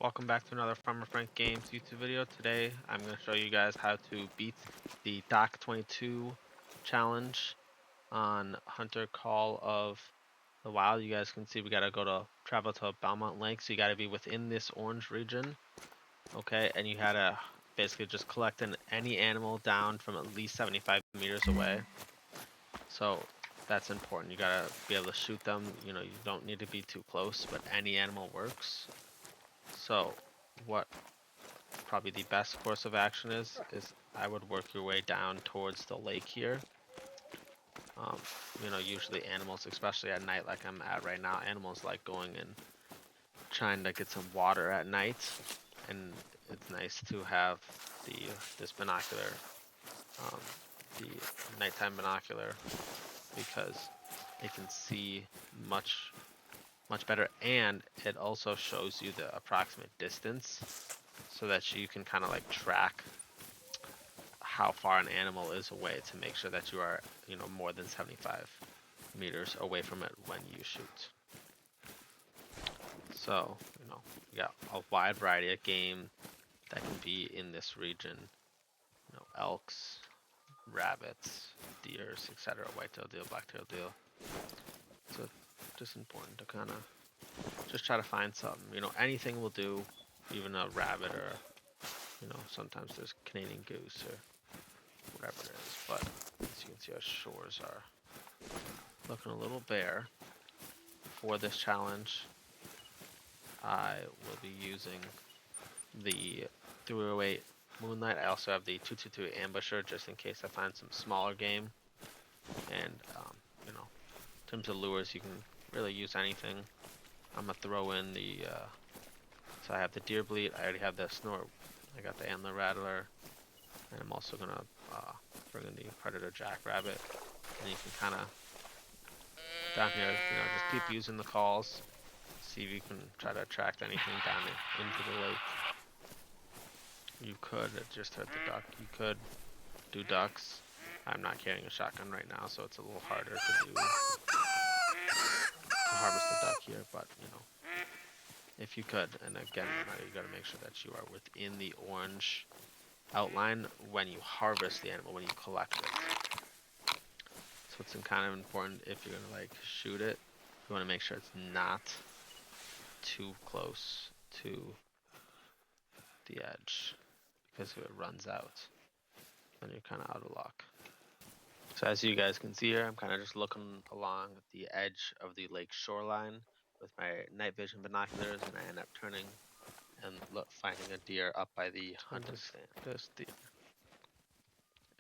Welcome back to another Farmer Frank Games YouTube video. Today I'm going to show you guys how to beat the Dock 22 challenge on Hunter Call of the Wild. You guys can see we got to travel to Balmont Lake, so you got to be within this orange region, okay? And you had to basically just collect any animal down from at least 75 meters away. So that's important. You got to be able to shoot them. You don't need to be too close, but any animal works. So what probably the best course of action is I would work your way down towards the lake here. Usually animals, especially at night like I'm at right now, animals like going and trying to get some water at night, and it's nice to have this binocular, the nighttime binocular, because it can see much better, and it also shows you the approximate distance so that you can kind of like track how far an animal is away to make sure that you are, more than 75 meters away from it when you shoot. So, you got a wide variety of game that can be in this region. Elks, rabbits, deers, etc., white-tailed deer, black-tailed deer. So just important to kind of just try to find something. Anything will do, even a rabbit, or sometimes there's Canadian goose or whatever it is. But as you can see, our shores are looking a little bare. For this challenge, I will be using the 308 Moonlight. I also have the 222 Ambusher just in case I find some smaller game. And in terms of lures, you can really use anything. I'm gonna throw in so I have the deer bleat. I already have the snort. I got the antler rattler, and I'm also gonna bring in the predator jackrabbit. And you can kind of down here, just keep using the calls. See if you can try to attract anything down into the lake. You could just hurt the duck. You could do ducks. I'm not carrying a shotgun right now, so it's a little harder to harvest the duck here. But if you could, and again, you got to make sure that you are within the orange outline when you harvest the animal, when you collect it. So it's kind of important if you're gonna shoot it. You want to make sure it's not too close to the edge, because if it runs out, then you're kind of out of luck. So as you guys can see here, I'm kind of just looking along the edge of the lake shoreline with my night vision binoculars, and I end up turning and finding a deer up by the hunting stand. This deer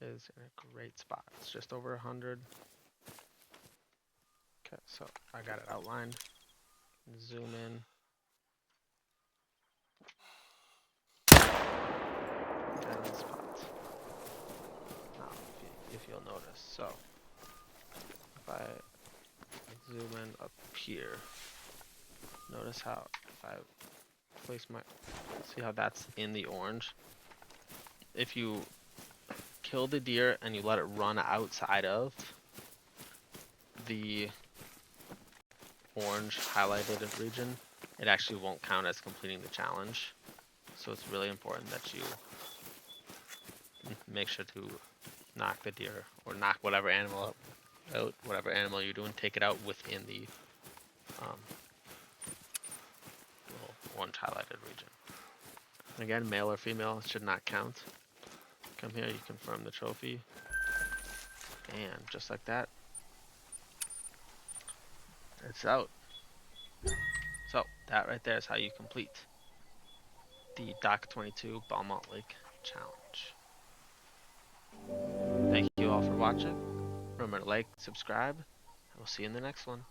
is in a great spot. It's just over 100. Okay, so I got it outlined. Zoom in. Down the spot. Now, if you'll notice, so if I zoom in up here, notice how if I place see how that's in the orange? If you kill the deer and you let it run outside of the orange highlighted region, it actually won't count as completing the challenge. So it's really important that you make sure to knock the deer, or knock whatever animal out, whatever animal you're doing, take it out within the little orange highlighted region. Again, male or female, it should not count. Come here, you confirm the trophy, and just like that, it's out. So that right there is how you complete the Dock 22 Balmont Lake challenge. Thank you all for watching. Remember to like, subscribe, and we'll see you in the next one.